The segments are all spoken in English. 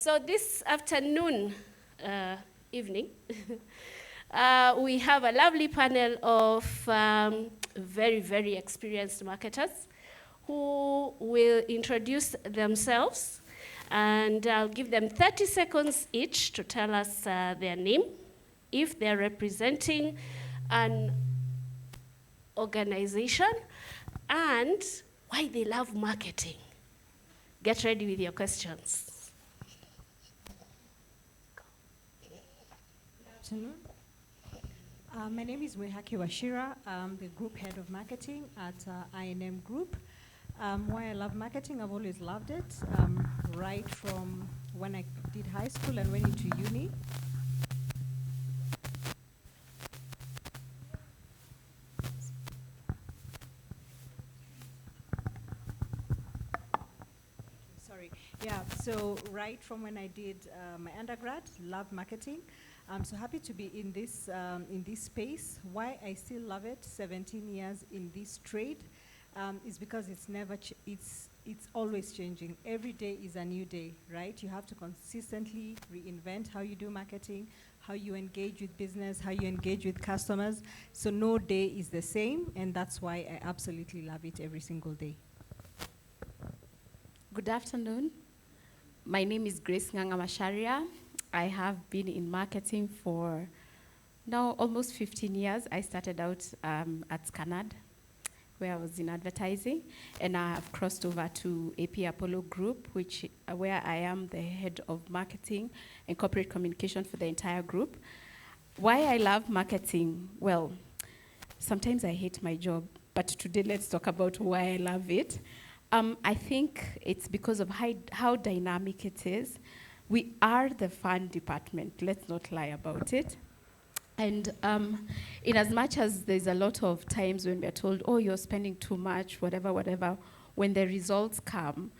So this afternoon, evening, we have a lovely panel of very, very experienced marketers who will introduce themselves, and I'll give them 30 seconds each to tell us their name, if they're representing an organization, and why they love marketing. Get ready with your questions. Good afternoon. My name is Mwihaki Wachira. I'm the group head of marketing at I&M Group. Why I love marketing, I've always loved it, right from when I did high school and went into uni. Sorry. Yeah, so right from when I did my undergrad, loved marketing. I'm so happy to be in this space. Why I still love it, 17 years in this trade, is because it's never, it's always changing. Every day is a new day, right? You have to consistently reinvent how you do marketing, how you engage with business, how you engage with customers. So no day is the same, and that's why I absolutely love it every single day. Good afternoon. My name is Grace Nganga Masharia. I have been in marketing for now almost 15 years. I started out at Scanad, where I was in advertising, and I have crossed over to AP Apollo Group, where I am the head of marketing and corporate communication for the entire group. Why I love marketing? Well, sometimes I hate my job, but today let's talk about why I love it. I think it's because of how dynamic it is. We are the fun department, let's not lie about it. And in as much as there's a lot of times when we're told, oh, you're spending too much, whatever, when the results come,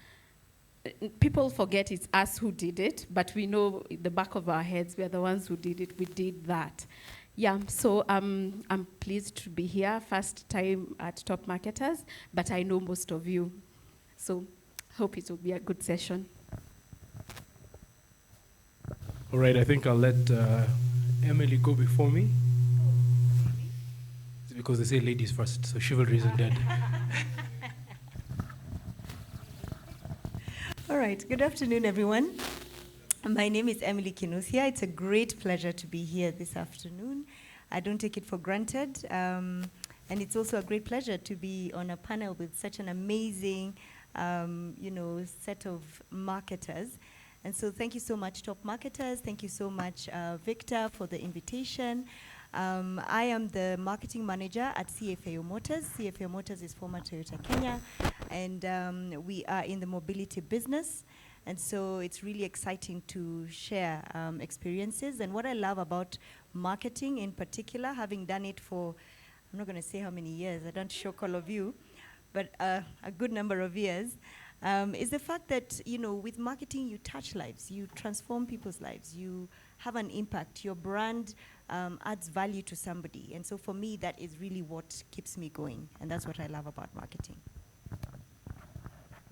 people forget it's us who did it, but we know in the back of our heads, we're the ones who did it, we did that. Yeah, so I'm pleased to be here, first time at Top Marketers, but I know most of you. So hope it will be a good session. All right, I think I'll let Emily go before me. It's because they say ladies first, so chivalry isn't dead. All right, good afternoon, everyone. My name is Emily Kinuthia. It's a great pleasure to be here this afternoon. I don't take it for granted. And it's also a great pleasure to be on a panel with such an amazing set of marketers. And so thank you so much, Top Marketers. Thank you so much, Victor, for the invitation. I am the marketing manager at CFAO Motors. CFAO Motors is former Toyota Kenya, and we are in the mobility business. And so it's really exciting to share experiences. And what I love about marketing in particular, having done it for, I'm not going to say how many years, I don't shock all of you, but a good number of years, is the fact that, with marketing, you touch lives, you transform people's lives, you have an impact, your brand adds value to somebody. And so for me, that is really what keeps me going. And that's what I love about marketing.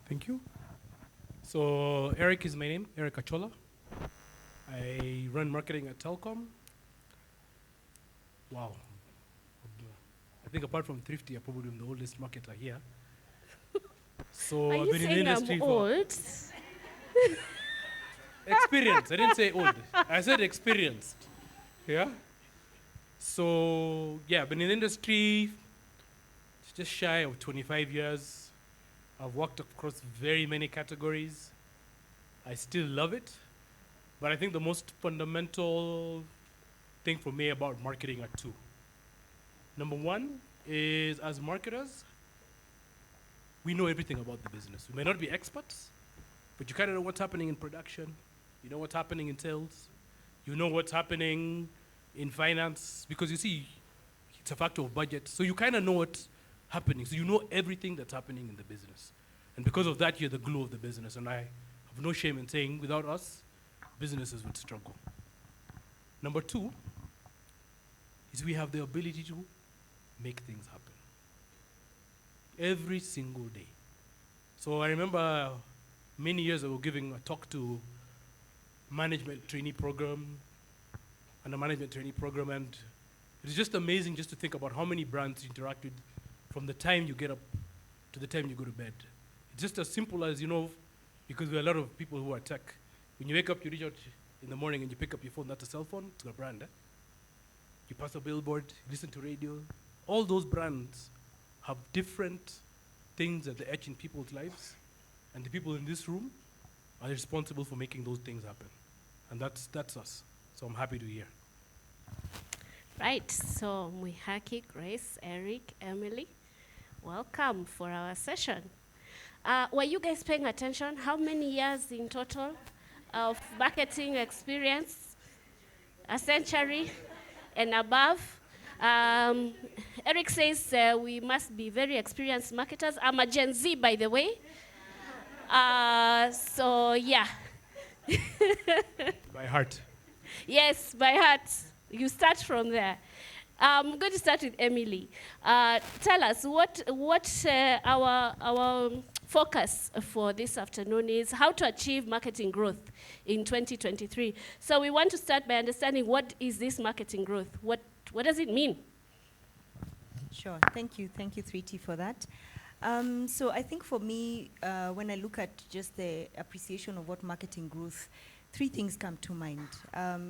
Thank you. So Eric is my name, Eric Achola. I run marketing at Telkom. Wow. I think apart from Thrity, I probably am the oldest marketer here. So Are I've you been in the saying industry I'm for old? experience. I didn't say old. I said experienced. Yeah. So yeah, I've been in the industry just shy of 25 years. I've worked across very many categories. I still love it. But I think the most fundamental thing for me about marketing are two. Number one is, as marketers, we know everything about the business. We may not be experts, but you kind of know what's happening in production. You know what's happening in sales. You know what's happening in finance, because you see, it's a factor of budget. So you kind of know what's happening. So you know everything that's happening in the business. And because of that, you're the glue of the business. And I have no shame in saying, without us, businesses would struggle. Number two is we have the ability to make things happen every single day. So I remember many years ago giving a talk to management trainee program and a management trainee program, and it's just amazing just to think about how many brands you interact with from the time you get up to the time you go to bed. It's just as simple as, because there are a lot of people who are tech. When you wake up, you reach out in the morning and you pick up your phone, that's a cell phone, it's a brand. You pass a billboard, you listen to radio. All those brands have different things that they etch in people's lives, and the people in this room are responsible for making those things happen. And that's us. So I'm happy to hear. Right, so Mwihaki, Grace, Eric, Emily, welcome for our session. Were you guys paying attention? How many years in total of marketing experience? A century and above. Eric says we must be very experienced marketers. I'm a Gen Z, by the way. So yeah. By heart. Yes, by heart. You start from there. I'm going to start with Emily. Tell us what our focus for this afternoon is, how to achieve marketing growth in 2023. So we want to start by understanding, what is this marketing growth? What does it mean? Sure. Thank you, Thrity, for that. So I think for me, when I look at just the appreciation of what marketing growth, three things come to mind.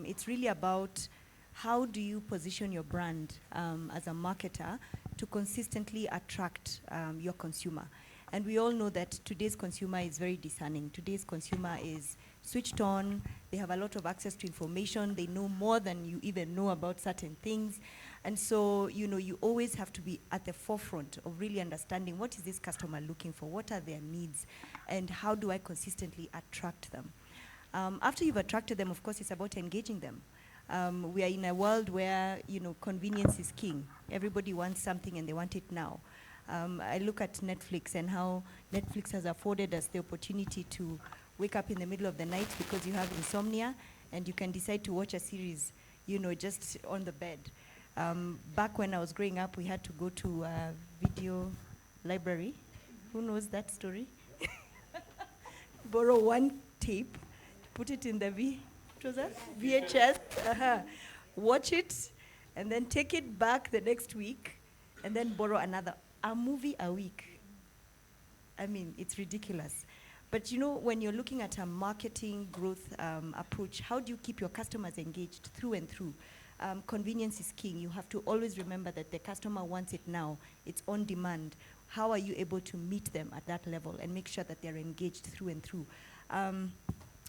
It's really about how do you position your brand as a marketer to consistently attract your consumer. And we all know that today's consumer is very discerning. Today's consumer is switched on. They have a lot of access to information. They know more than you even know about certain things. And so, you always have to be at the forefront of really understanding, what is this customer looking for? What are their needs? And how do I consistently attract them? After you've attracted them, of course, it's about engaging them. We are in a world where, convenience is king. Everybody wants something and they want it now. I look at Netflix and how Netflix has afforded us the opportunity to wake up in the middle of the night because you have insomnia, and you can decide to watch a series, just on the bed. Back when I was growing up, we had to go to a video library. Who knows that story? Borrow one tape, put it in the VHS, watch it, and then take it back the next week, and then borrow a movie a week. I mean, it's ridiculous. But when you're looking at a marketing growth approach, how do you keep your customers engaged through and through? Convenience is king. You have to always remember that the customer wants it now. It's on demand. How are you able to meet them at that level and make sure that they're engaged through and through?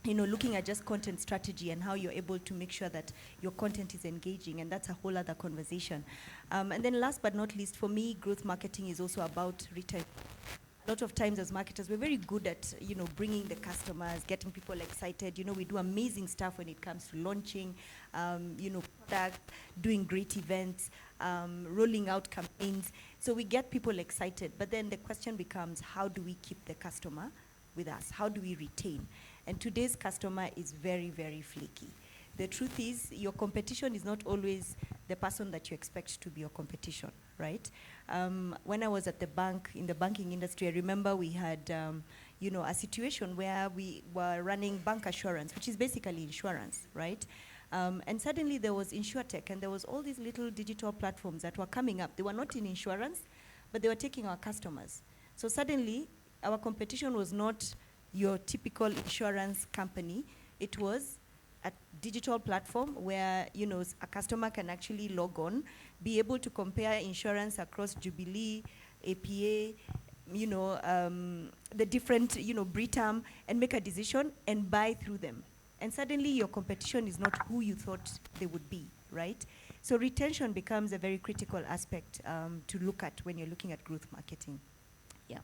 Looking at just content strategy and how you're able to make sure that your content is engaging, and that's a whole other conversation. And then last but not least, for me, growth marketing is also about retention. A lot of times as marketers, we're very good at, bringing the customers, getting people excited. We do amazing stuff when it comes to launching, product, doing great events, rolling out campaigns. So we get people excited. But then the question becomes, how do we keep the customer with us? How do we retain? And today's customer is very, very flaky. The truth is, your competition is not always the person that you expect to be your competition, right? When I was at the bank, in the banking industry, I remember we had, a situation where we were running bank assurance, which is basically insurance, right? And suddenly there was InsurTech, and there was all these little digital platforms that were coming up. They were not in insurance, but they were taking our customers. So suddenly, our competition was not your typical insurance company. It was a digital platform where a customer can actually log on, be able to compare insurance across Jubilee, APA, the different Britam, and make a decision and buy through them. And suddenly your competition is not who you thought they would be, right? So retention becomes a very critical aspect to look at when you're looking at growth marketing. Yeah.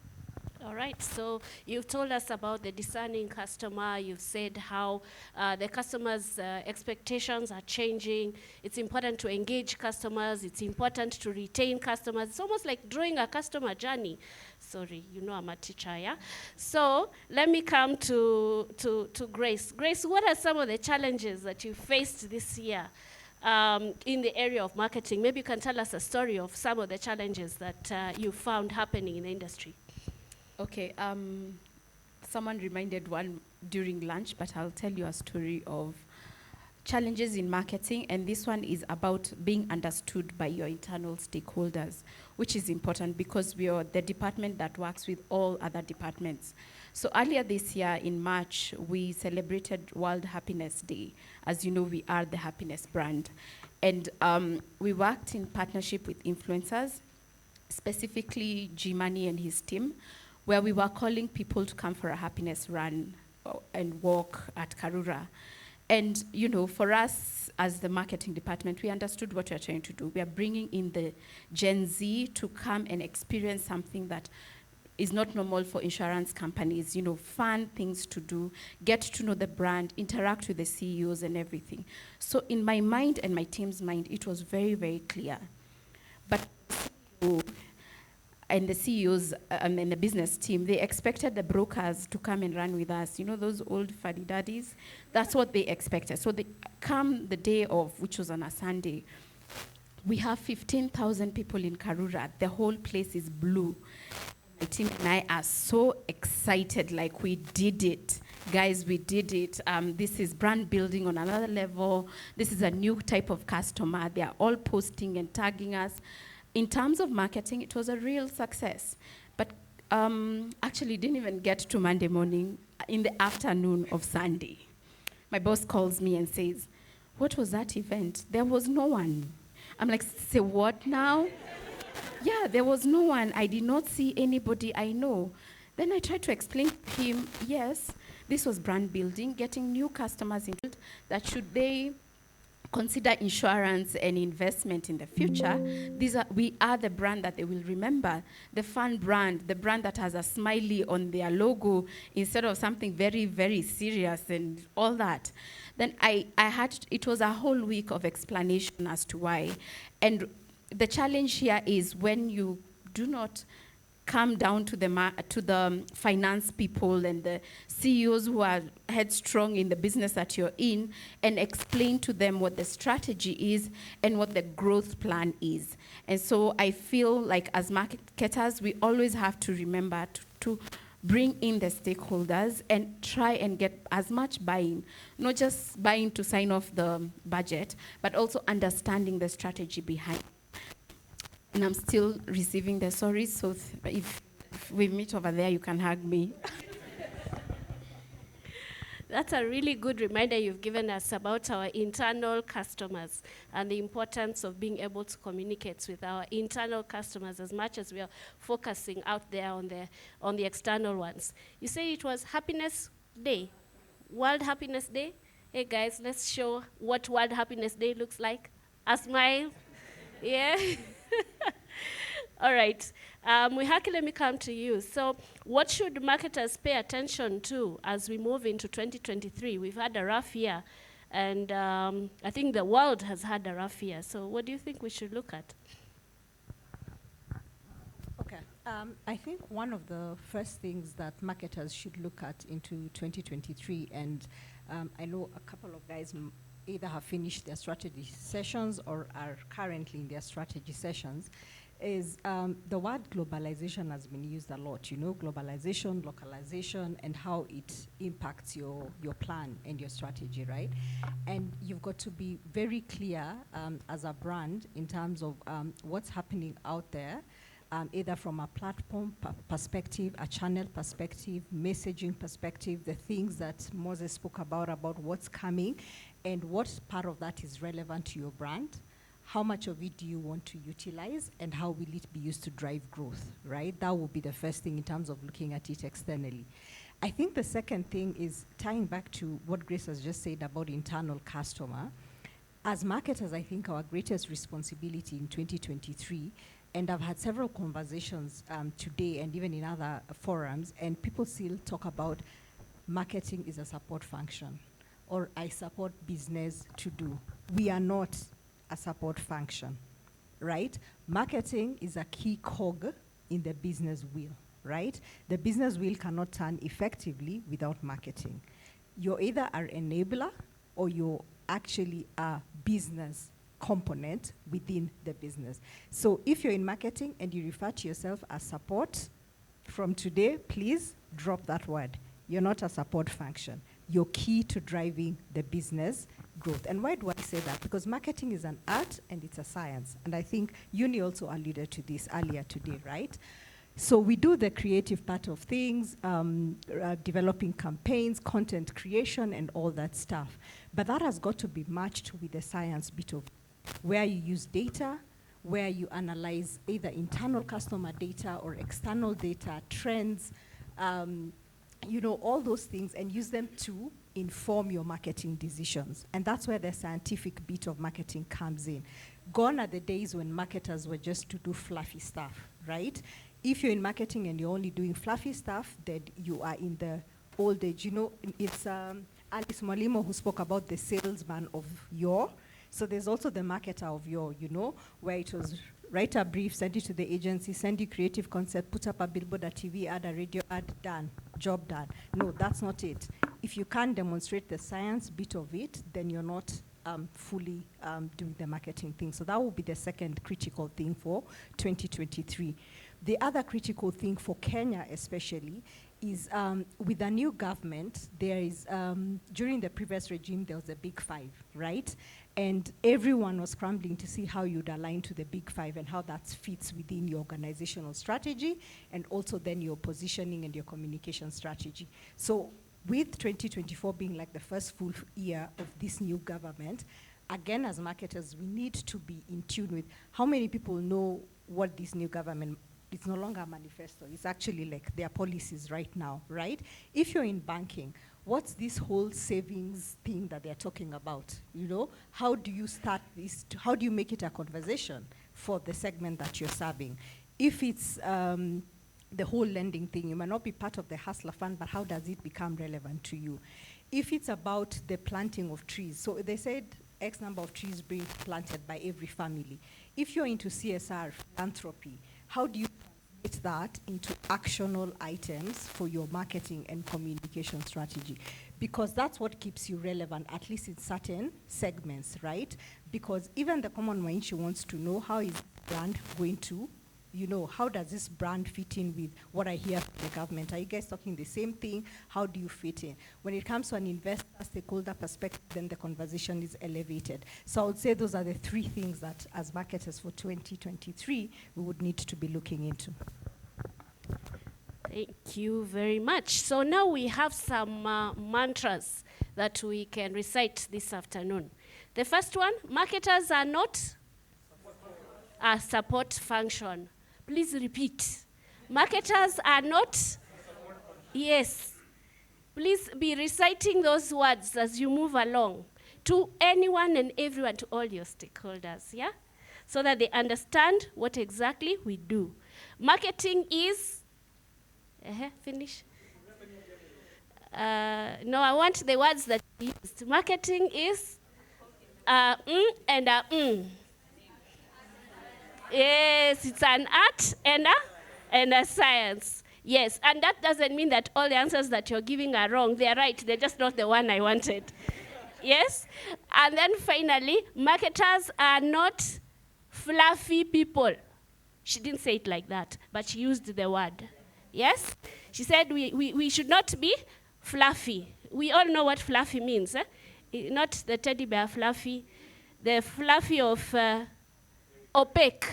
All right, so you've told us about the discerning customer. You've said how the customer's expectations are changing. It's important to engage customers. It's important to retain customers. It's almost like drawing a customer journey. Sorry, I'm a teacher, yeah? So let me come to Grace. Grace, what are some of the challenges that you faced this year in the area of marketing? Maybe you can tell us a story of some of the challenges that you found happening in the industry. Okay, someone reminded one during lunch, but I'll tell you a story of challenges in marketing, and this one is about being understood by your internal stakeholders, which is important because we are the department that works with all other departments. So earlier this year in March, we celebrated World Happiness Day. As you know, we are the happiness brand. And we worked in partnership with influencers, specifically G-Money and his team, where we were calling people to come for a happiness run and walk at Karura. And, you know, for us as the marketing department, we understood what we are trying to do. We are bringing in the Gen Z to come and experience something that is not normal for insurance companies, you know, fun things to do, get to know the brand, interact with the CEOs and everything. So in my mind and my team's mind, it was very, very clear. But and the CEOs and the business team, they expected the brokers to come and run with us. You know, those old fuddy daddies? That's what they expected. So they come the day of, which was on a Sunday, we have 15,000 people in Karura. The whole place is blue. My team and I are so excited, like we did it. Guys, we did it. This is brand building on another level. This is a new type of customer. They are all posting and tagging us. In terms of marketing, it was a real success. But actually didn't even get to Monday morning. In the afternoon of Sunday, my boss calls me and says, "What was that event? There was no one." I'm like, "Say what now?" "Yeah, there was no one. I did not see anybody I know." Then I tried to explain to him, yes, this was brand building, getting new customers into that should they consider insurance and investment in the future, we are the brand that they will remember, the fun brand, the brand that has a smiley on their logo instead of something very, very serious and all that. Then it was a whole week of explanation as to why. And the challenge here is when you do not come down to the finance people and the CEOs who are headstrong in the business that you're in and explain to them what the strategy is and what the growth plan is. And so I feel like as marketers, we always have to remember to bring in the stakeholders and try and get as much buy-in, not just buy-in to sign off the budget, but also understanding the strategy behind. And I'm still receiving the sorries, so if we meet over there, you can hug me. That's a really good reminder you've given us about our internal customers and the importance of being able to communicate with our internal customers as much as we are focusing out there on the external ones. You say it was Happiness Day, World Happiness Day. Hey guys, let's show what World Happiness Day looks like. A smile, yeah. All right, Mwihaki, let me come to you. So what should marketers pay attention to as we move into 2023? We've had a rough year, and I think the world has had a rough year. So what do you think we should look at? Okay, I think one of the first things that marketers should look at into 2023, and I know a couple of guys either have finished their strategy sessions or are currently in their strategy sessions, is the word globalization has been used a lot, you know, globalization, localization, and how it impacts your plan and your strategy, right? And you've got to be very clear as a brand in terms of what's happening out there, either from a platform perspective, a channel perspective, messaging perspective, the things that Moses spoke about what's coming, and what part of that is relevant to your brand. How much of it do you want to utilize, and how will it be used to drive growth, right? That will be the first thing in terms of looking at it externally. I think the second thing is tying back to what Grace has just said about internal customer. As marketers, I think our greatest responsibility in 2023, and I've had several conversations today and even in other forums, and people still talk about marketing is a support function, or I support business to do. We are not a support function, right? Marketing is a key cog in the business wheel, right? The business wheel cannot turn effectively without marketing. You're either an enabler or you're actually a business component within the business. So if you're in marketing and you refer to yourself as support, from today, please drop that word. You're not a support function. You're key to driving the business growth. And why do I say that? Because marketing is an art and it's a science. And I think Uni also alluded to this earlier today, right? So we do the creative part of things, developing campaigns, content creation, and all that stuff. But that has got to be matched with the science bit of where you use data, where you analyze either internal customer data or external data, trends, all those things, and use them to inform your marketing decisions. And that's where the scientific bit of marketing comes in. Gone are the days when marketers were just to do fluffy stuff, right? If you're in marketing and you're only doing fluffy stuff, then you are in the old age. It's Alice Mwalimo who spoke about the salesman of yore. So there's also the marketer of yore, where it was write a brief, send it to the agency, send you creative concept, put up a billboard, a TV ad, a radio ad, done, job done. No, that's not it. If you can't demonstrate the science bit of it, then you're not fully doing the marketing thing. So that will be the second critical thing for 2023. The other critical thing for Kenya especially is with the new government, there is, during the previous regime, there was a big five, right? And everyone was scrambling to see how you'd align to the big five and how that fits within your organizational strategy and also then your positioning and your communication strategy. So with 2024 being like the first full year of this new government, again, as marketers, we need to be in tune with how many people know what this new government. It's no longer a manifesto. It's actually like their policies right now, right? If you're in banking, what's this whole savings thing that they're talking about? How do you start this? How do you make it a conversation for the segment that you're serving? If it's the whole lending thing, you might not be part of the hustler fund, but how does it become relevant to you? If it's about the planting of trees, so they said X number of trees being planted by every family. If you're into CSR, philanthropy, how do you translate that into actionable items for your marketing and communication strategy? Because that's what keeps you relevant, at least in certain segments, right? Because even the common Mainchi wants to know how is brand going to, how does this brand fit in with what I hear from the government? Are you guys talking the same thing? How do you fit in? When it comes to an investor stakeholder perspective, then the conversation is elevated. So I would say those are the three things that as marketers for 2023, we would need to be looking into. Thank you very much. So now we have some mantras that we can recite this afternoon. The first one, marketers are not a support function. Please repeat. Marketers are not, yes. Please be reciting those words as you move along to anyone and everyone, to all your stakeholders, yeah? So that they understand what exactly we do. Marketing is, finish. No, I want the words that you used. Marketing is and a Yes, it's an art and a science. Yes, and that doesn't mean that all the answers that you're giving are wrong. They're right, they're just not the one I wanted. Yes? And then finally, marketers are not fluffy people. She didn't say it like that, but she used the word. Yes? She said we should not be fluffy. We all know what fluffy means. Not the teddy bear fluffy, the fluffy of opaque,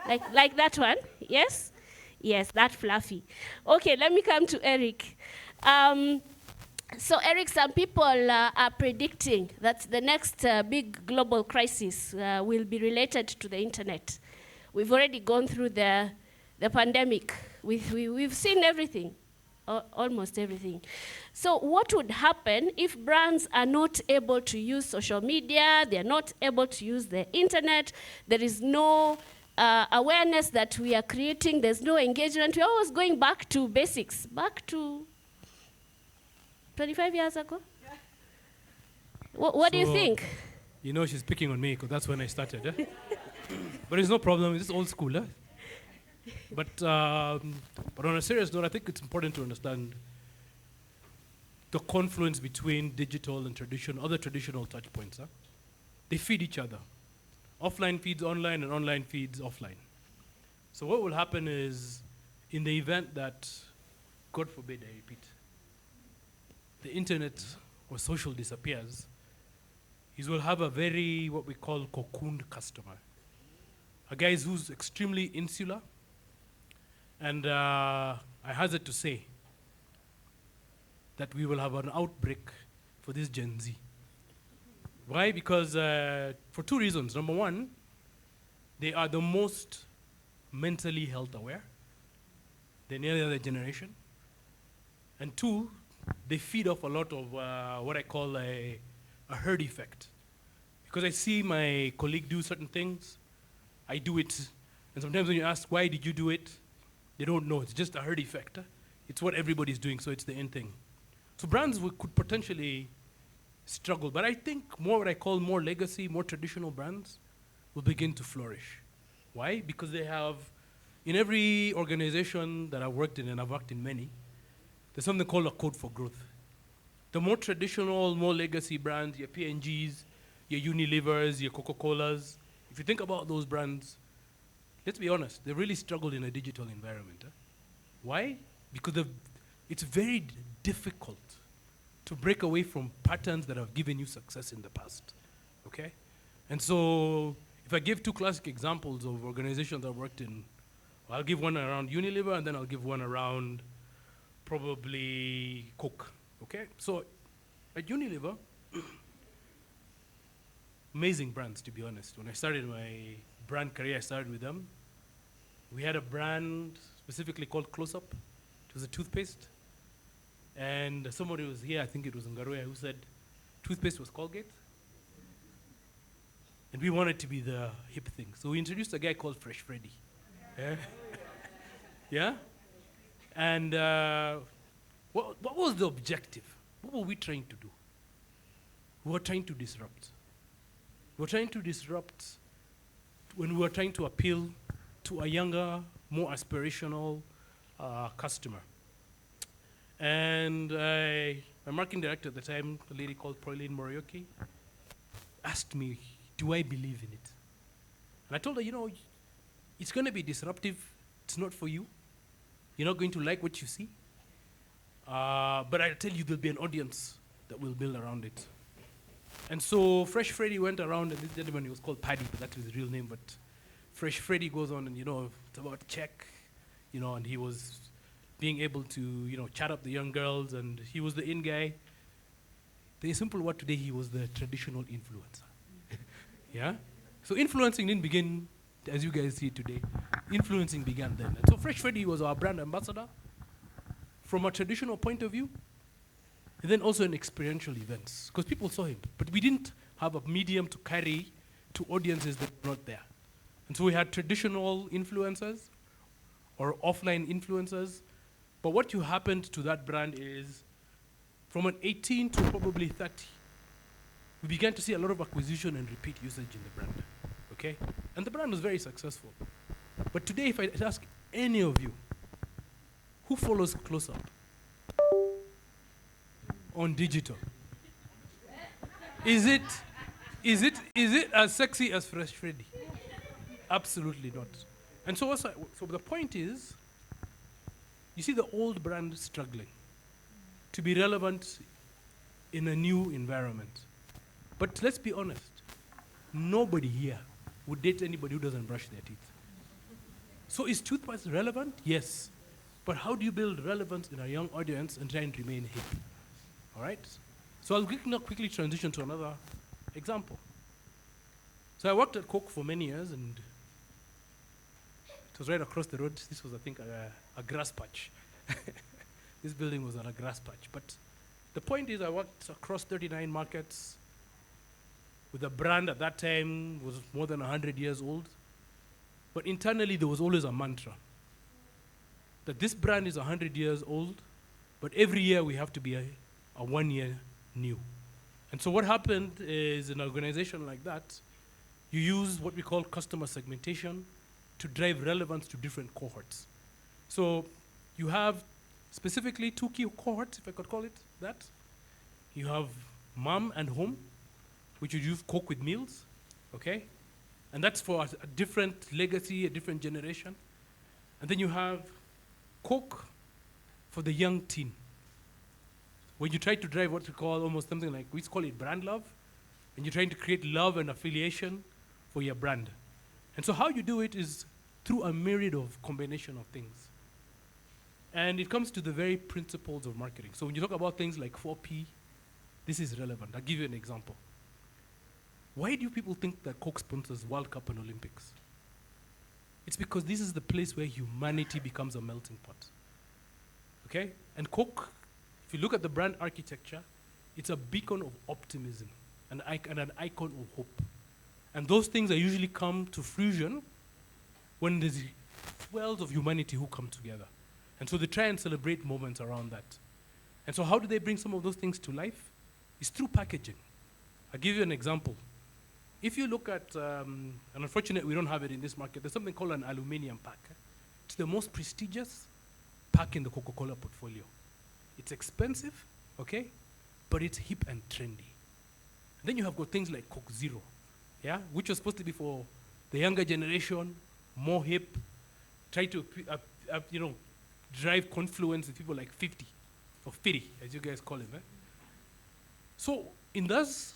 like that one, yes? Yes, that fluffy. Okay, let me come to Eric. So Eric, some people are predicting that the next big global crisis will be related to the internet. We've already gone through the pandemic. We've seen everything, almost everything. So what would happen if brands are not able to use social media, they're not able to use the internet, there is no awareness that we are creating, there's no engagement, we're always going back to basics, back to 25 years ago? Yeah. What do you think? She's picking on me because that's when I started. Eh? But it's no problem, it's old school. Eh? But on a serious note, I think it's important to understand the confluence between digital and other traditional touch points. Huh? They feed each other. Offline feeds online and online feeds offline. So what will happen is, in the event that, God forbid I repeat, the internet or social disappears is we'll have a very, what we call cocooned customer. A guy who's extremely insular. And I hazard to say that we will have an outbreak for this Gen Z. Why? Because for two reasons. Number one, they are the most mentally health aware than any other generation. And two, they feed off a lot of what I call a herd effect. Because I see my colleague do certain things, I do it. And sometimes when you ask, why did you do it? They don't know. It's just a herd effect. It's what everybody's doing, so it's the end thing. So brands could potentially struggle. But I think more what I call more legacy, more traditional brands will begin to flourish. Why? Because they have, in every organization that I've worked in, and I've worked in many, there's something called a code for growth. The more traditional, more legacy brands, your P&Gs, your Unilevers, your Coca-Colas, if you think about those brands, let's be honest, they really struggled in a digital environment. Why? Because it's very difficult to break away from patterns that have given you success in the past, okay? And so, if I give two classic examples of organizations I've worked in, I'll give one around Unilever and then I'll give one around probably Coke, okay? So, at Unilever, amazing brands, to be honest. When I started my brand career, I started with them. We had a brand specifically called Close Up. It was a toothpaste. And somebody was here, I think it was Ngaruya, who said toothpaste was Colgate. And we wanted to be the hip thing. So we introduced a guy called Fresh Freddy. Yeah? And what was the objective? What were we trying to do? We were trying to disrupt. We were trying to disrupt when we were trying to appeal to a younger, more aspirational customer. And my marketing director at the time, a lady called Mwihaki, asked me, do I believe in it? And I told her, it's going to be disruptive. It's not for you. You're not going to like what you see. But I tell you, there'll be an audience that will build around it. And so Fresh Freddy went around, and this gentleman, he was called Paddy, but that was his real name. But Fresh Freddy goes on, and it's about check, and he was being able to, chat up the young girls, and he was the in guy. The simple word today, he was the traditional influencer. Yeah? So influencing didn't begin, as you guys see today. Influencing began then. And so Fresh Freddy was our brand ambassador from a traditional point of view, and then also in experiential events, because people saw him. But we didn't have a medium to carry to audiences that were not there. And so we had traditional influencers or offline influencers. But what you happened to that brand is from an 18 to probably 30, we began to see a lot of acquisition and repeat usage in the brand, okay? And the brand was very successful. But today, if I ask any of you, who follows Close Up on digital? Is it as sexy as Fresh Freddy? Absolutely not. And so the point is, you see the old brand struggling to be relevant in a new environment. But let's be honest, nobody here would date anybody who doesn't brush their teeth. So is toothpaste relevant? Yes. But how do you build relevance in a young audience and try and remain hip? All right? So I'll now quickly transition to another example. So I worked at Coke for many years, and it was right across the road. This was, I think, a grass patch. This building was on a grass patch. But the point is, I worked across 39 markets with a brand at that time was more than 100 years old. But internally, there was always a mantra that this brand is 100 years old, but every year we have to be a 1 year new. And so what happened is, in an organization like that, you use what we call customer segmentation to drive relevance to different cohorts. So you have specifically two key cohorts, if I could call it that. You have mom and home, which you use Coke with meals, okay? And that's for a different legacy, a different generation. And then you have Coke for the young teen. when you try to drive what we call almost something like, we call it brand love, and you're trying to create love and affiliation for your brand. And so how you do it is through a myriad of combination of things. And it comes to the very principles of marketing. So when you talk about things like 4P, this is relevant. I'll give you an example. Why do people think that Coke sponsors World Cup and Olympics? It's because this is the place where humanity becomes a melting pot. Okay? And Coke, if you look at the brand architecture, it's a beacon of optimism and an icon of hope. And those things are usually come to fruition when there's swells of humanity who come together. And so they try and celebrate moments around that. And so how do they bring some of those things to life? It's through packaging. I'll give you an example. If you look at, and unfortunately we don't have it in this market, there's something called an aluminum pack. It's the most prestigious pack in the Coca-Cola portfolio. It's expensive, okay, but it's hip and trendy. Then you have got things like Coke Zero, yeah, which was supposed to be for the younger generation, more hip, try to drive confluence with people like 50, or 50, as you guys call it. So in those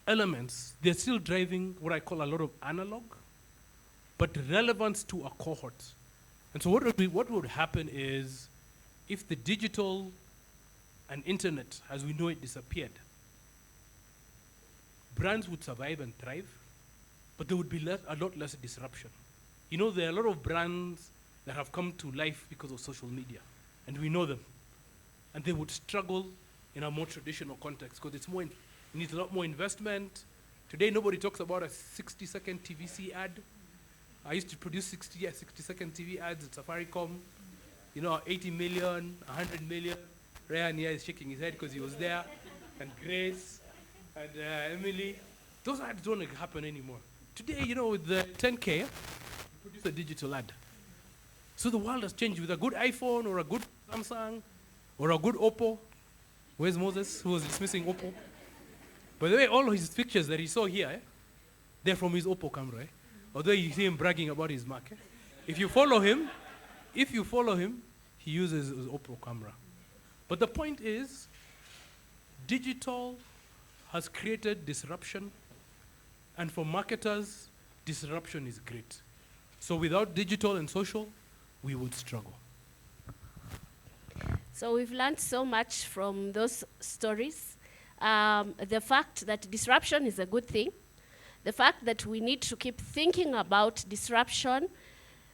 elements, they're still driving what I call a lot of analog, but relevance to a cohort. And so what would happen is, if the digital and internet, as we know it, disappeared, brands would survive and thrive, but there would be a lot less disruption. You know, there are a lot of brands that have come to life because of social media, and we know them. And they would struggle in a more traditional context because it's more, it needs a lot more investment. Today, nobody talks about a 60-second TVC ad. I used to produce 60-second TV ads at Safaricom. You know, 80 million, 100 million. Ryan here is shaking his head because he was there. And Grace, and Emily. Those ads don't happen anymore. Today, you know, with the 10K, you produce a digital ad. So the world has changed with a good iPhone or a good Samsung or a good Oppo. Where's Moses, who was dismissing Oppo? By the way, all his pictures that he saw here, they're from his Oppo camera. Although you see him bragging about his Mac. If you follow him, he uses his Oppo camera. But the point is, digital has created disruption, and for marketers, disruption is great. So without digital and social, we would struggle. So we've learned so much from those stories. The fact that disruption is a good thing, the fact that we need to keep thinking about disruption,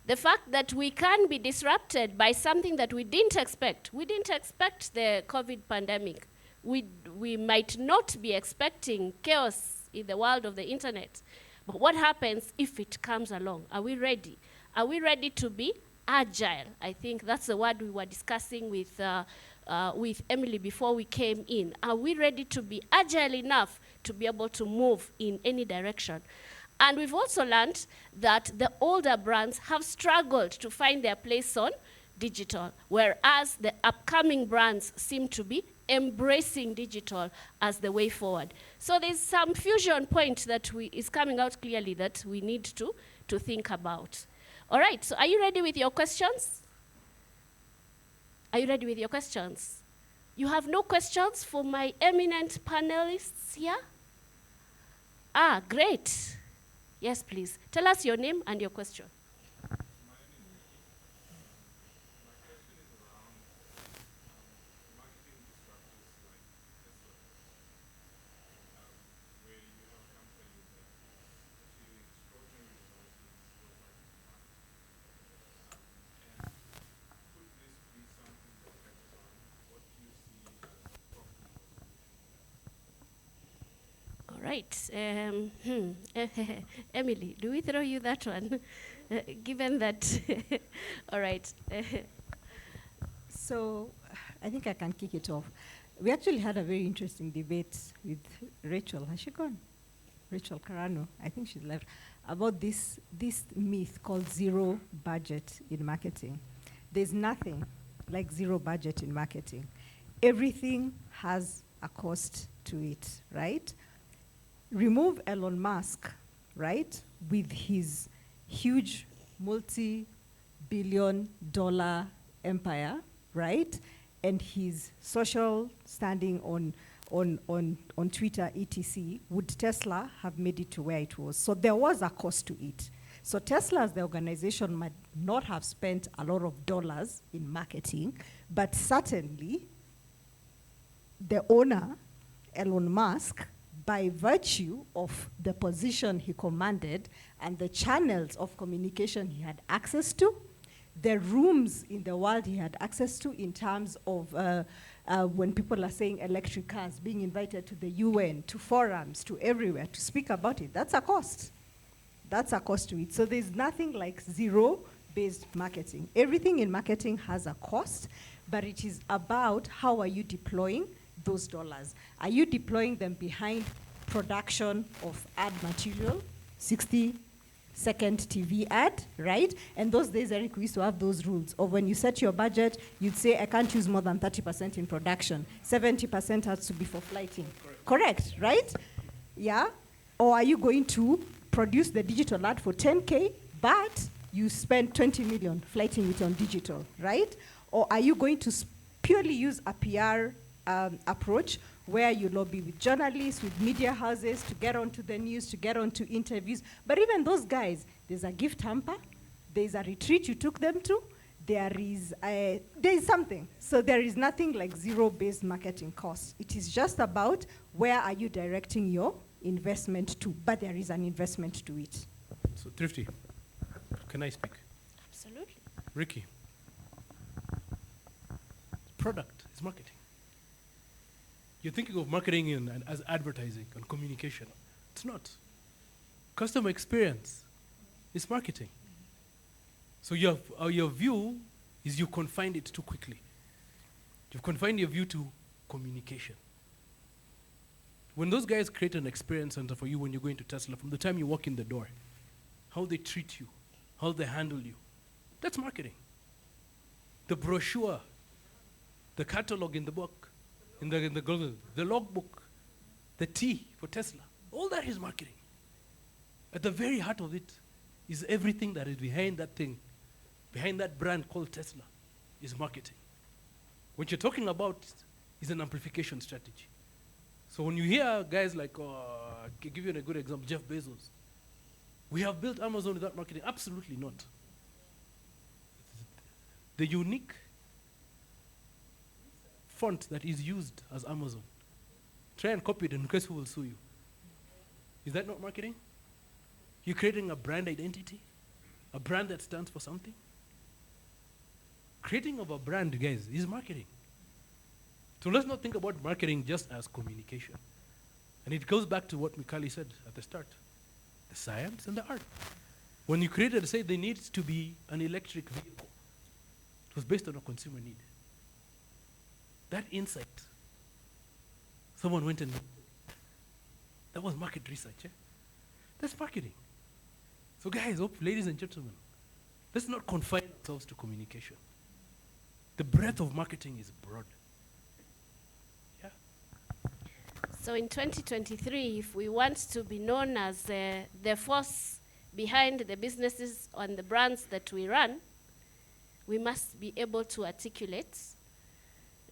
the fact that we can be disrupted by something that we didn't expect. We didn't expect the COVID pandemic. We might not be expecting chaos in the world of the internet. But what happens if it comes along? Are we ready? Are we ready to be agile? I think that's the word we were discussing with Emily before we came in. Are we ready to be agile enough to be able to move in any direction? And we've also learned that the older brands have struggled to find their place on digital, whereas the upcoming brands seem to be embracing digital as the way forward. So there's some fusion point that is coming out clearly that we need to think about. All right, so are you ready with your questions? Are you ready with your questions? You have no questions for my eminent panelists here? Ah, great. Yes, please. Tell us your name and your question. Right. Emily, do we throw you that one? Given that, all right. So I think I can kick it off. We actually had a very interesting debate with Rachel. Has she gone? Rachel Carano, I think she's left, about this myth called zero budget in marketing. There's nothing like zero budget in marketing. Everything has a cost to it, right? Remove Elon Musk, right, with his huge multi-billion-dollar empire, right, and his social standing on Twitter, etc., would Tesla have made it to where it was? So there was a cost to it. So Tesla as the organization might not have spent a lot of dollars in marketing, but certainly the owner, Elon Musk, by virtue of the position he commanded and the channels of communication he had access to, the rooms in the world he had access to in terms of when people are saying electric cars, being invited to the UN, to forums, to everywhere to speak about it, that's a cost. That's a cost to it. So there's nothing like zero-based marketing. Everything in marketing has a cost, but it is about how are you deploying those dollars. Are you deploying them behind production of ad material, 60-second TV ad, right? And those days, Eric, we used to have those rules of when you set your budget, you'd say, I can't use more than 30% in production. 70% has to be for flighting. Correct, right? Yeah? Or are you going to produce the digital ad for 10K, but you spend 20 million flighting it on digital, right? Or are you going to purely use a PR approach where you lobby with journalists, with media houses to get onto the news, to get onto interviews? But even those guys, there's a gift hamper, there's a retreat you took them to, there is something. So there is nothing like zero-based marketing costs. It is just about where are you directing your investment to, but there is an investment to it. So, Thrity, can I speak? Absolutely. Ricky, product is marketing. You're thinking of marketing as advertising and communication. It's not. Customer experience is marketing. So your view is you confined it too quickly. You've confined your view to communication. When those guys create an experience center for you when you go into Tesla, from the time you walk in the door, how they treat you, how they handle you, that's marketing. The brochure, the catalog in the book, the logbook, the T for Tesla, all that is marketing. At the very heart of it is everything that is behind that thing, behind that brand called Tesla, is marketing. What you're talking about is an amplification strategy. So when you hear guys like, I'll give you a good example, Jeff Bezos, we have built Amazon without marketing. Absolutely not. The unique font that is used as Amazon, try and copy it in case who will sue you. Is that not marketing? You're creating a brand identity, a brand that stands for something. Creating of a brand, guys, is marketing. So let's not think about marketing just as communication. And it goes back to what Mikali said at the start, the science and the art. When you created, say, there needs to be an electric vehicle. It was based on a consumer need. That insight, someone went and that was market research. Eh? That's marketing. So guys, ladies and gentlemen, let's not confine ourselves to communication. The breadth of marketing is broad. Yeah. So in 2023, if we want to be known as the force behind the businesses and the brands that we run, we must be able to articulate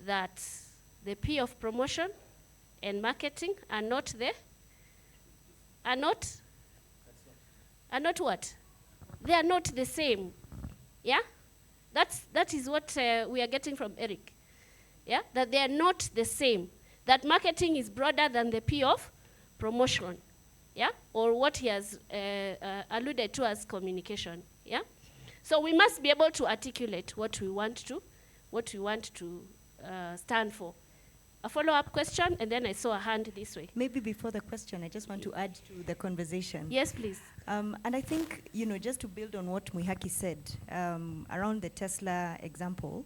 that the P of promotion and marketing are not what? They are not the same. Yeah? That is what we are getting from Eric. Yeah? That they are not the same. That marketing is broader than the P of promotion. Yeah? Or what he has alluded to as communication. Yeah? So we must be able to articulate what we want to stand for. A follow-up question, and then I saw a hand this way. Maybe before the question, I just want to add to the conversation. Yes, please. And I think, just to build on what Mwihaki said around the Tesla example,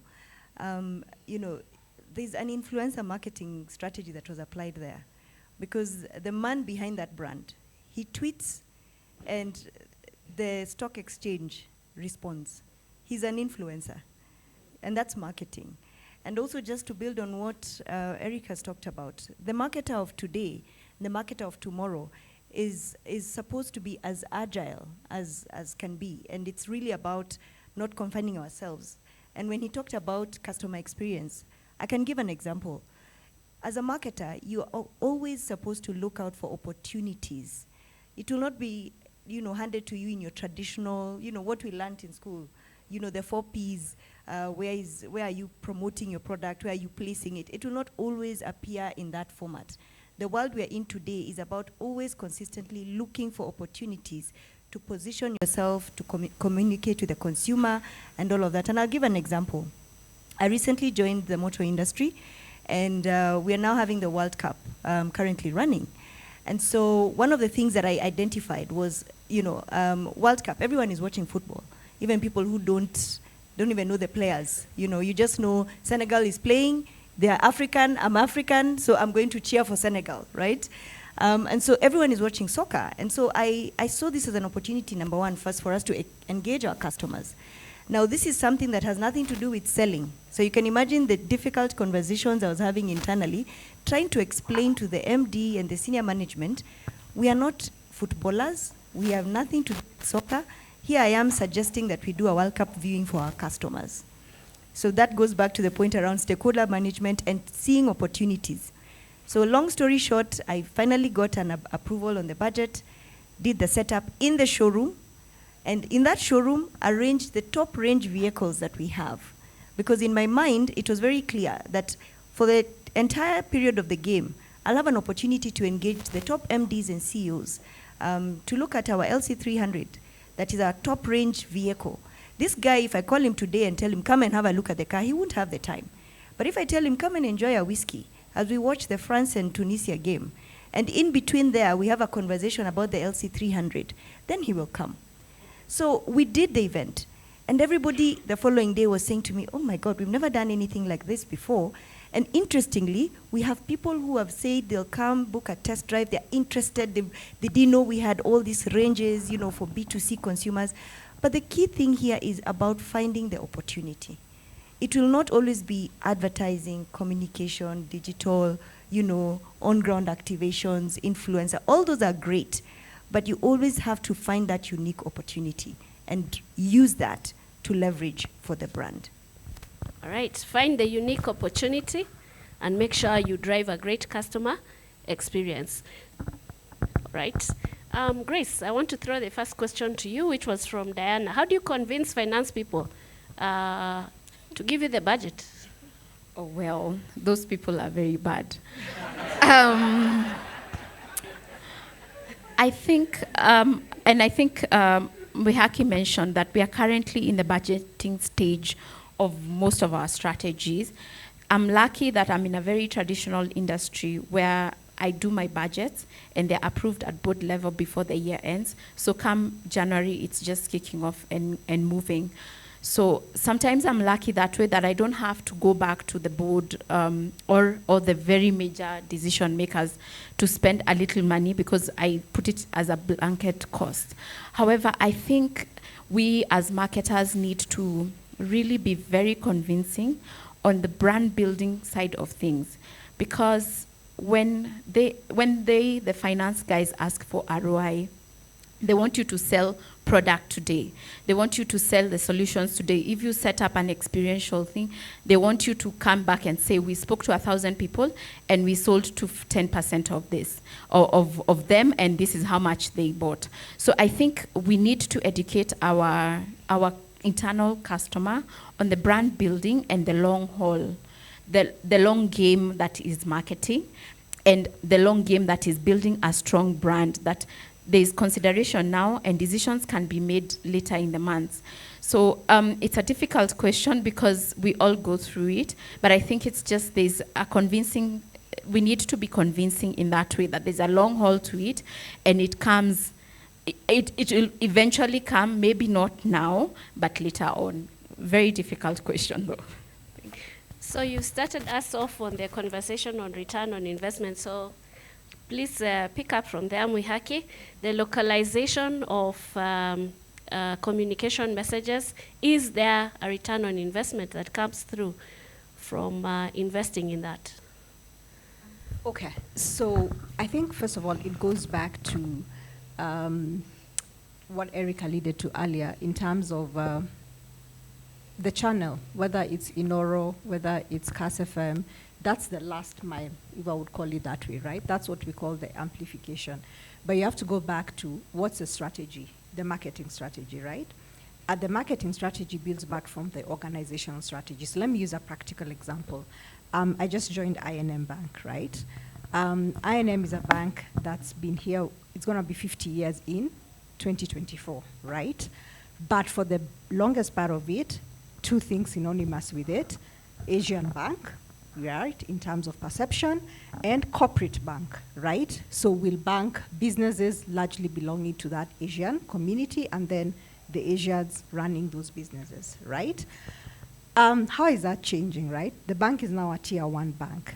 there's an influencer marketing strategy that was applied there. Because the man behind that brand, he tweets and the stock exchange responds. He's an influencer. And that's marketing. And also just to build on what Eric has talked about, the marketer of today, the marketer of tomorrow is supposed to be as agile as can be. And it's really about not confining ourselves. And when he talked about customer experience, I can give an example. As a marketer, you are always supposed to look out for opportunities. It will not be, handed to you in your traditional, what we learned in school, the 4 Ps, where are you promoting your product, where are you placing it? It will not always appear in that format. The world we are in today is about always consistently looking for opportunities to position yourself, to communicate with the consumer, and all of that. And I'll give an example. I recently joined the motor industry, and we are now having the World Cup currently running. And so one of the things that I identified was, World Cup, everyone is watching football, even people who don't even know the players. You just know Senegal is playing, they are African, I'm African, so I'm going to cheer for Senegal, right? And so everyone is watching soccer. And so I saw this as an opportunity, number one, first for us to engage our customers. Now, this is something that has nothing to do with selling. So you can imagine the difficult conversations I was having internally, trying to explain to the MD and the senior management, we are not footballers, we have nothing to do with soccer. Here I am suggesting that we do a World Cup viewing for our customers. So that goes back to the point around stakeholder management and seeing opportunities. So long story short, I finally got an approval on the budget, did the setup in the showroom, and in that showroom, arranged the top range vehicles that we have. Because in my mind, it was very clear that for the entire period of the game, I'll have an opportunity to engage the top MDs and CEOs to look at our LC300, that is our top range vehicle. This guy, if I call him today and tell him, come and have a look at the car, he won't have the time. But if I tell him, come and enjoy a whiskey, as we watch the France and Tunisia game, and in between there, we have a conversation about the LC300, then he will come. So we did the event, and everybody the following day was saying to me, oh my God, we've never done anything like this before. And interestingly, we have people who have said they'll come, book a test drive, they're interested, they didn't know we had all these ranges, for B2C consumers. But the key thing here is about finding the opportunity. It will not always be advertising, communication, digital, on-ground activations, influencer. All those are great, but you always have to find that unique opportunity and use that to leverage for the brand. All right, find the unique opportunity and make sure you drive a great customer experience. Right. Grace, I want to throw the first question to you, which was from Diana. How do you convince finance people to give you the budget? Oh, well, those people are very bad. I think Mwihaki mentioned that we are currently in the budgeting stage of most of our strategies. I'm lucky that I'm in a very traditional industry where I do my budgets and they're approved at board level before the year ends. So come January, it's just kicking off and moving. So sometimes I'm lucky that way, that I don't have to go back to the board or the very major decision makers to spend a little money, because I put it as a blanket cost. However, I think we as marketers need to really be very convincing on the brand building side of things, because when the finance guys ask for ROI, they want you to sell product today. They want you to sell the solutions today. If you set up an experiential thing, they want you to come back and say, we spoke to 1,000 people and we sold to 10% of this, of them, and this is how much they bought. So I think we need to educate our internal customer on the brand building and the long haul, the long game that is marketing, and the long game that is building a strong brand, that there is consideration now and decisions can be made later in the months. So it's a difficult question because we all go through it, but I think it's just there's a convincing, we need to be convincing in that way, that there's a long haul to it, and it comes, it will eventually come, maybe not now, but later on. Very difficult question though. So you started us off on the conversation on return on investment, so please pick up from there, Mwihaki. The localization of communication messages, is there a return on investment that comes through from investing in that? Okay, so I think first of all, it goes back to what Eric alluded to earlier in terms of the channel, whether it's Inoro, whether it's CASFM, that's the last mile, if I would call it that way, right? That's what we call the amplification. But you have to go back to what's the strategy, the marketing strategy, right? The marketing strategy builds back from the organizational strategy. So let me use a practical example. I just joined INM Bank, right? INM is a bank that's been here, it's gonna be 50 years in 2024, right? But for the longest part of it, two things synonymous with it, Asian bank, right, in terms of perception, and corporate bank, right? So we'll bank businesses largely belonging to that Asian community, and then the Asians running those businesses, right? How is that changing, right? The bank is now a tier 1 bank,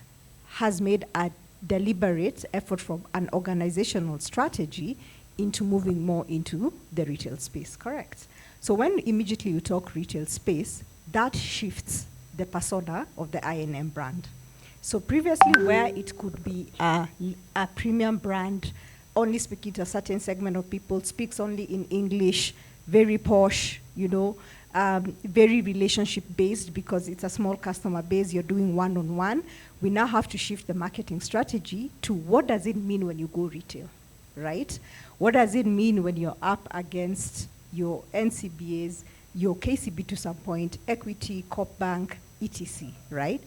has made a deliberate effort from an organizational strategy into moving more into the retail space, correct? So when immediately you talk retail space, that shifts the persona of the INM brand. So previously, where it could be a premium brand, only speaking to a certain segment of people, speaks only in English, very posh, very relationship-based because it's a small customer base, you're doing one-on-one. We now have to shift the marketing strategy to what does it mean when you go retail, right? What does it mean when you're up against your NCBAs, your KCB to some point, Equity, Corp Bank, etc., right?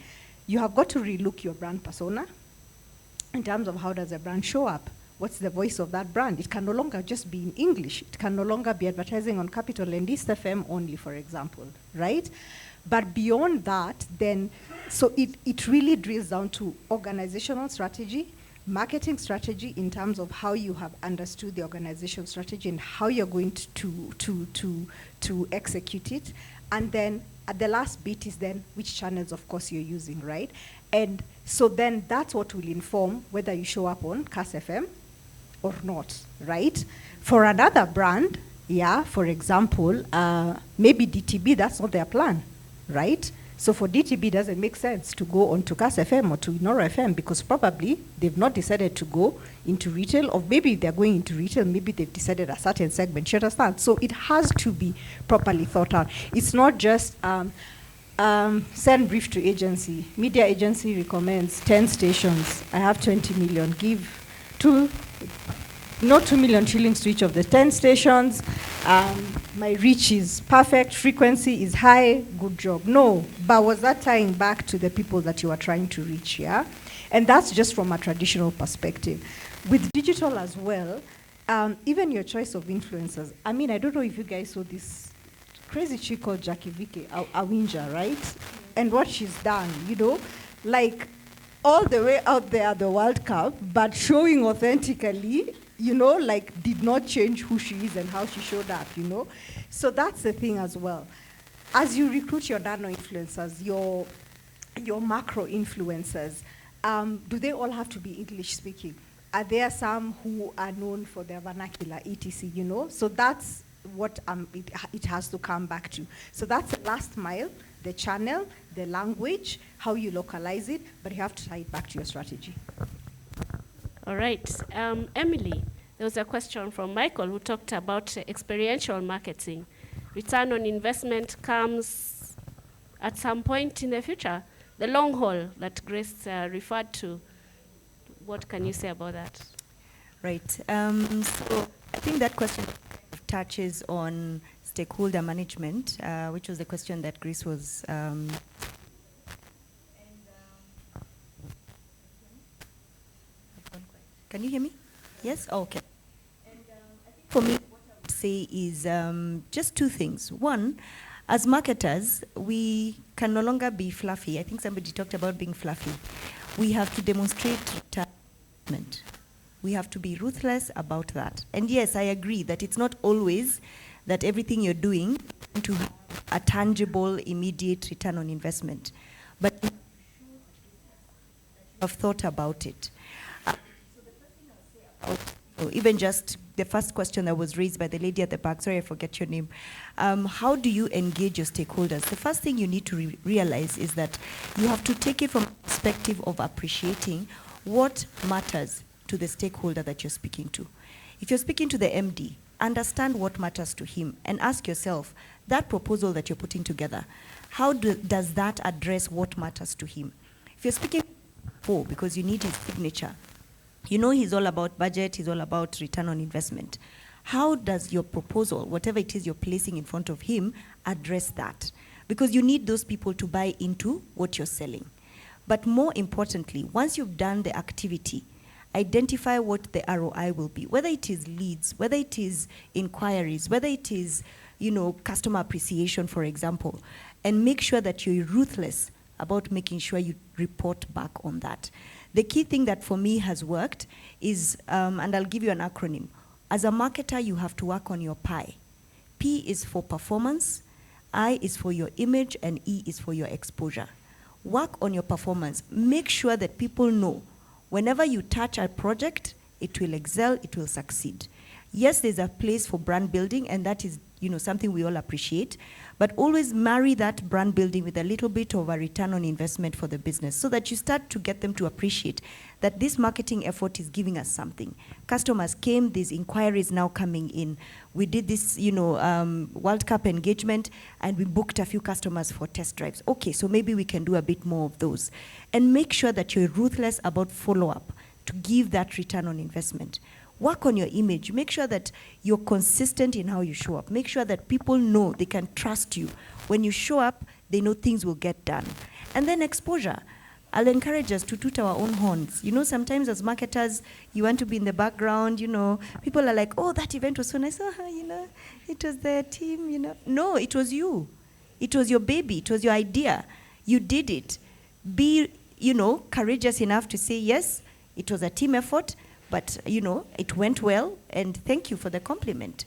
You have got to relook your brand persona in terms of how does a brand show up. What's the voice of that brand? It can no longer just be in English. It can no longer be advertising on Capital and East FM only, for example, right? But beyond that, then, so it really drills down to organizational strategy, marketing strategy in terms of how you have understood the organization strategy and how you're going to execute it. And then the last bit is then which channels, of course, you're using, right? And so then that's what will inform whether you show up on CASFM or not, right? For another brand, yeah, for example, maybe DTB, that's not their plan, right? So for DTB, it doesn't make sense to go on to CASFM or to Inoro FM because probably they've not decided to go into retail, or maybe they're going into retail, maybe they've decided a certain segment, you understand? So it has to be properly thought out. It's not just send brief to agency. Media agency recommends 10 stations. I have 20 million. Give not 2 million shillings to each of the 10 stations. My reach is perfect. Frequency is high. Good job. No, but was that tying back to the people that you are trying to reach, yeah? And that's just from a traditional perspective. With digital as well, even your choice of influencers. I mean, I don't know if you guys saw this crazy chick called Jackie Vicky Awinja, right? And what she's done, like all the way out there at the World Cup, but showing authentically, like did not change who she is and how she showed up, So that's the thing as well. As you recruit your nano influencers, your macro influencers, do they all have to be English speaking? Are there some who are known for their vernacular, etc., So that's what it has to come back to. So that's the last mile, the channel, the language, how you localize it, but you have to tie it back to your strategy. All right. Emily, there was a question from Michael who talked about experiential marketing. Return on investment comes at some point in the future. The long haul that Grace referred to. What can you say about that? Right. So I think that question touches on stakeholder management, which was the question that Grace was Can you hear me? Yes? Oh, okay. And I think for me, what I would say is just two things. One, as marketers, we can no longer be fluffy. I think somebody talked about being fluffy. We have to demonstrate return. We have to be ruthless about that. And yes, I agree that it's not always that everything you're doing to have a tangible, immediate return on investment. But you have thought about it. So even just the first question that was raised by the lady at the back, sorry, I forget your name. How do you engage your stakeholders? The first thing you need to realize is that you have to take it from a perspective of appreciating what matters to the stakeholder that you're speaking to. If you're speaking to the MD, understand what matters to him and ask yourself, that proposal that you're putting together, how does that address what matters to him? If you're speaking for, because you need his signature, you know he's all about budget, he's all about return on investment. How does your proposal, whatever it is you're placing in front of him, address that? Because you need those people to buy into what you're selling. But more importantly, once you've done the activity, identify what the ROI will be, whether it is leads, whether it is inquiries, whether it is, customer appreciation, for example, and make sure that you're ruthless about making sure you report back on that. The key thing that for me has worked is, and I'll give you an acronym. As a marketer, you have to work on your pie. P is for performance, I is for your image, and E is for your exposure. Work on your performance. Make sure that people know whenever you touch a project, it will excel, it will succeed. Yes, there's a place for brand building, and that is something we all appreciate, but always marry that brand building with a little bit of a return on investment for the business so that you start to get them to appreciate that this marketing effort is giving us something. Customers came, these inquiries now coming in. We did this, World Cup engagement, and we booked a few customers for test drives. Okay, so maybe we can do a bit more of those. And make sure that you're ruthless about follow-up to give that return on investment. Work on your image. Make sure that you're consistent in how you show up. Make sure that people know they can trust you. When you show up, they know things will get done. And then exposure. I'll encourage us to toot our own horns. Sometimes as marketers, you want to be in the background, People are like, oh, that event was so nice. It was their team, No, it was you. It was your baby. It was your idea. You did it. Be, courageous enough to say, yes, it was a team effort, but, it went well, and thank you for the compliment.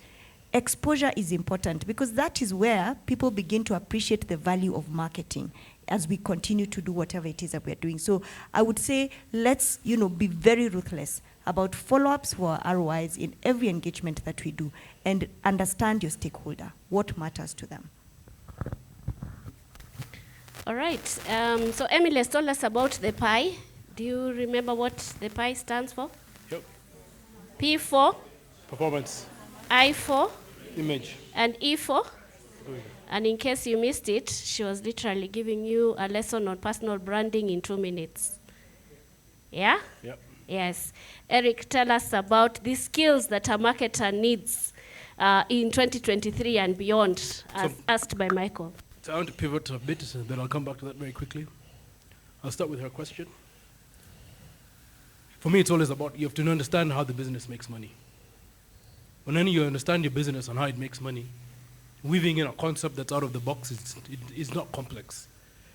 Exposure is important because that is where people begin to appreciate the value of marketing as we continue to do whatever it is that we're doing. So I would say let's, be very ruthless about follow-ups for our ROIs in every engagement that we do and understand your stakeholder, what matters to them. All right. So Emily has told us about the pie. Do you remember what the pie stands for? Yep. P for? Performance. I for? Image. And E for? Okay. And in case you missed it, she was literally giving you a lesson on personal branding in 2 minutes. Yeah? Yep. Yes. Eric, tell us about the skills that a marketer needs in 2023 and beyond, as asked by Michael. So I want to pivot a bit, and then I'll come back to that very quickly. I'll start with her question. For me, it's always about you have to understand how the business makes money. When you understand your business and how it makes money, weaving in a concept that's out of the box is not complex,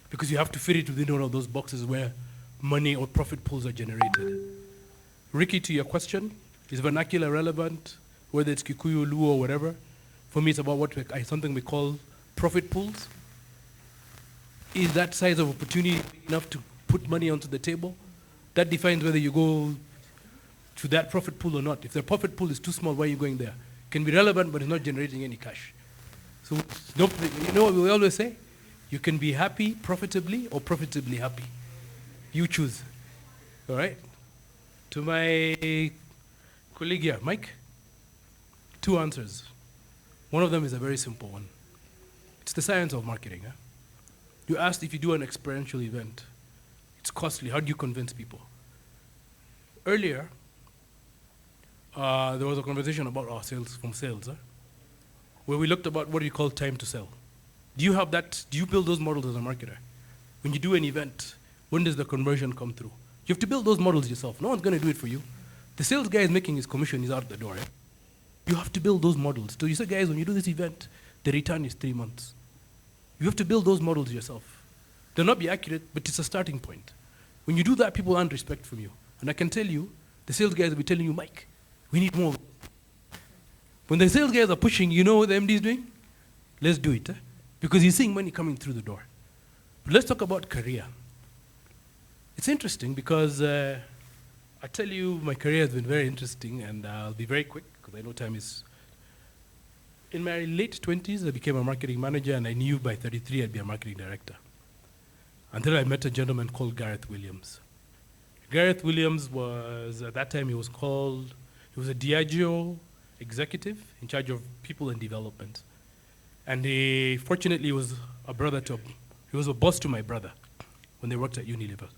because you have to fit it within one of those boxes where money or profit pools are generated. Ricky, to your question, is vernacular relevant, whether it's Kikuyu, Luo, or whatever? For me, it's about something we call profit pools. Is that size of opportunity enough to put money onto the table? That defines whether you go to that profit pool or not. If the profit pool is too small, why are you going there? It can be relevant, but it's not generating any cash. So, you know what we always say? You can be happy profitably or profitably happy. You choose. All right? To my colleague here, Mike, 2 answers. One of them is a very simple one. It's the science of marketing. Huh? You asked if you do an experiential event. It's costly. How do you convince people? Earlier, there was a conversation about our sales, where we looked about what we call time to sell. Do you have that? Do you build those models as a marketer? When you do an event, when does the conversion come through? You have to build those models yourself. No one's going to do it for you. The sales guy is making his commission, he's out the door. You have to build those models. So you say, guys, when you do this event, the return is 3 months. You have to build those models yourself. They'll not be accurate, but it's a starting point. When you do that, people earn respect from you. And I can tell you, the sales guys will be telling you, Mike, we need more. When the sales guys are pushing, you know what the MD is doing? Let's do it. Because he's seeing money coming through the door. But let's talk about career. It's interesting because I tell you, my career has been very interesting, and I'll be very quick because I know time is. In my late 20s, I became a marketing manager, and I knew by 33 I'd be a marketing director. Until I met a gentleman called Gareth Williams. Gareth Williams was, at that time, he was a Diageo, executive in charge of people and development. And he, fortunately, was a brother to, he was a boss to my brother when they worked at Unilever.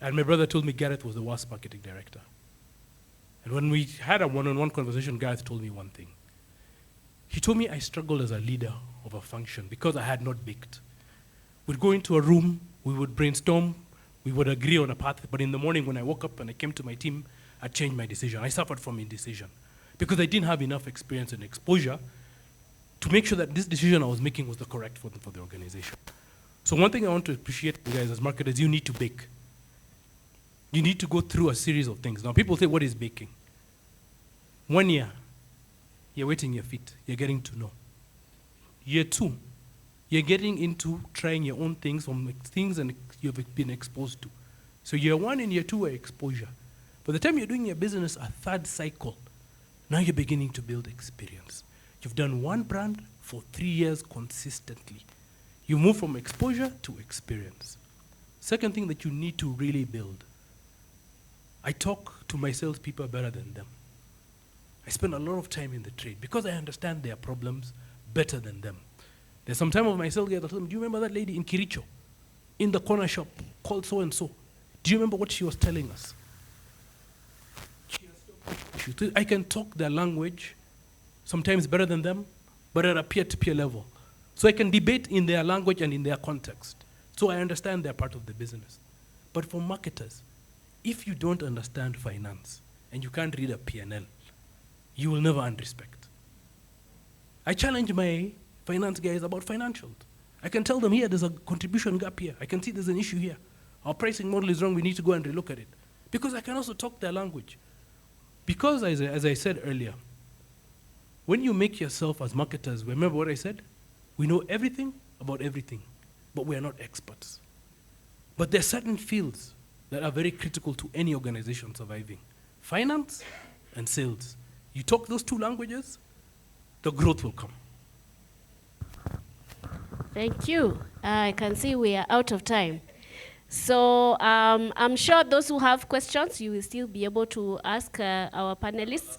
And my brother told me Gareth was the worst marketing director. And when we had a one-on-one conversation, Gareth told me one thing. He told me I struggled as a leader of a function because I had not baked. We'd go into a room, we would brainstorm, we would agree on a path, but in the morning when I woke up and I came to my team, I changed my decision. I suffered from indecision because I didn't have enough experience and exposure to make sure that this decision I was making was the correct one for the organization. So one thing I want to appreciate you guys as marketers, you need to bake. You need to go through a series of things. Now people say, what is baking? 1 year, you're wetting your feet, you're getting to know. Year 2, you're getting into trying your own things from things and you've been exposed to. So year 1 and year 2 are exposure. By the time you're doing your business a third cycle, now you're beginning to build experience. You've done one brand for 3 years consistently. You move from exposure to experience. Second thing that you need to really build. I talk to my salespeople better than them. I spend a lot of time in the trade because I understand their problems better than them. There's some time of my sales guys that tell them, do you remember that lady in Kiricho, in the corner shop, called so-and-so? Do you remember what she was telling us? I can talk their language, sometimes better than them, but at a peer-to-peer level. So I can debate in their language and in their context. So I understand they're part of the business. But for marketers, if you don't understand finance and you can't read a P&L, you will never earn respect. I challenge my finance guys about financials. I can tell them here there's a contribution gap here. I can see there's an issue here. Our pricing model is wrong, we need to go and relook at it. Because I can also talk their language. Because as I said earlier, when you make yourself as marketers, remember what I said? We know everything about everything, but we are not experts. But there are certain fields that are very critical to any organization surviving. Finance and sales. You talk those two languages, the growth will come. Thank you. I can see we are out of time. So I'm sure those who have questions, you will still be able to ask our panelists.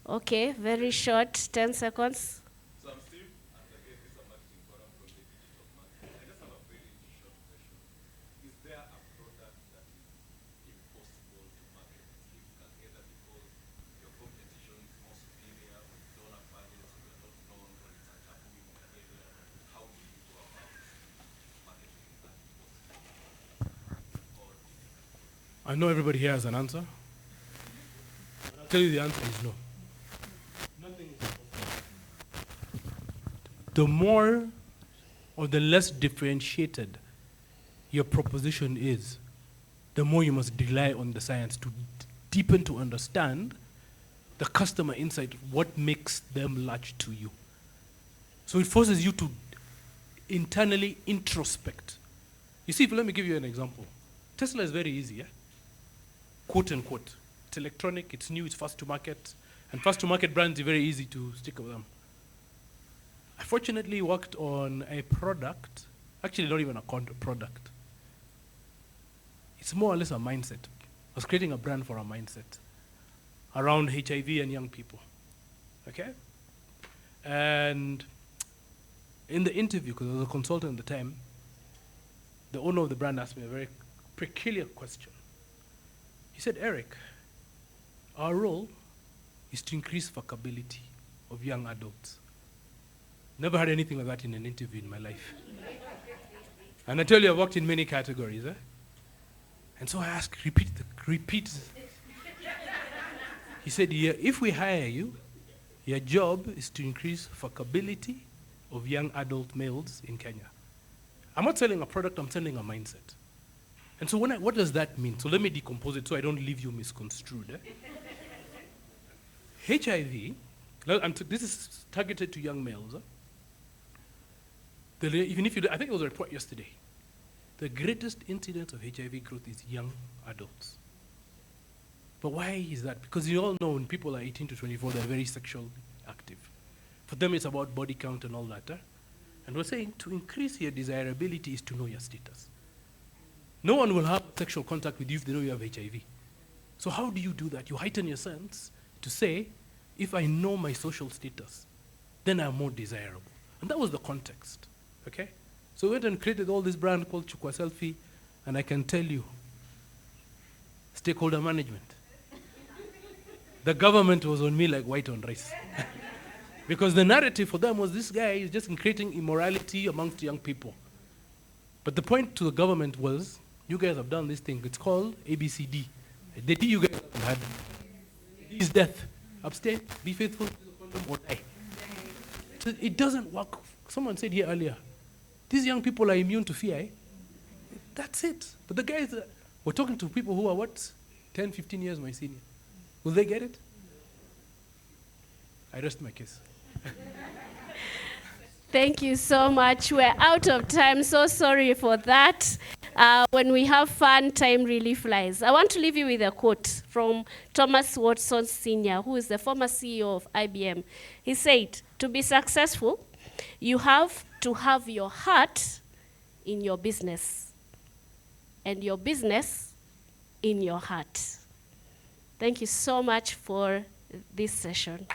Okay, very short, 10 seconds. So I'm Steve, and again, this is a marketing forum from the digital market. I just have a very short question. Is there a product that is impossible to market in Sri Lanka, either because your competition is more superior, or you don't have budgets, or you're not known, or it's a taboo in your area? How do you go about marketing that impossible? I know everybody here has an answer. I'll tell you the answer is no. The more or the less differentiated your proposition is, the more you must rely on the science to deepen to understand the customer insight, what makes them latch to you. So it forces you to internally introspect. You see, let me give you an example. Tesla is very easy, yeah? Quote unquote. It's electronic, it's new, it's fast to market, and fast to market brands are very easy to stick with them. I fortunately worked on a product, actually not even a product. It's more or less a mindset. I was creating a brand for a mindset around HIV and young people, okay? And in the interview, because I was a consultant at the time, the owner of the brand asked me a very peculiar question. He said, Eric, our role is to increase fuckability of young adults. Never had anything like that in an interview in my life. And I tell you, I've worked in many categories. And so I asked, repeat. He said, yeah, if we hire you, your job is to increase fuckability of young adult males in Kenya. I'm not selling a product, I'm selling a mindset. And so what does that mean? So let me decompose it so I don't leave you misconstrued. HIV, this is targeted to young males. Even if you, I think there was a report yesterday. The greatest incidence of HIV growth is young adults. But why is that? Because you all know when people are 18 to 24, they're very sexually active. For them, it's about body count and all that. And we're saying to increase your desirability is to know your status. No one will have sexual contact with you if they know you have HIV. So how do you do that? You heighten your sense to say, if I know my social status, then I'm more desirable. And that was the context, okay? So we went and created all this brand called Chukwa Selfie, and I can tell you, stakeholder management. The government was on me like white on rice. Because the narrative for them was this guy is just creating immorality amongst young people. But the point to the government was, you guys have done this thing. It's called ABCD. The D you guys haven't had. D is death. Abstain, be faithful, or die. So it doesn't work. Someone said here earlier, these young people are immune to fear. Eh? That's it. But the guys, we're talking to people who are what? 10, 15 years my senior. Will they get it? I rest my case. Thank you so much. We're out of time. So sorry for that. When we have fun, time really flies. I want to leave you with a quote from Thomas Watson Sr., who is the former CEO of IBM. He said, to be successful, you have to have your heart in your business and your business in your heart. Thank you so much for this session.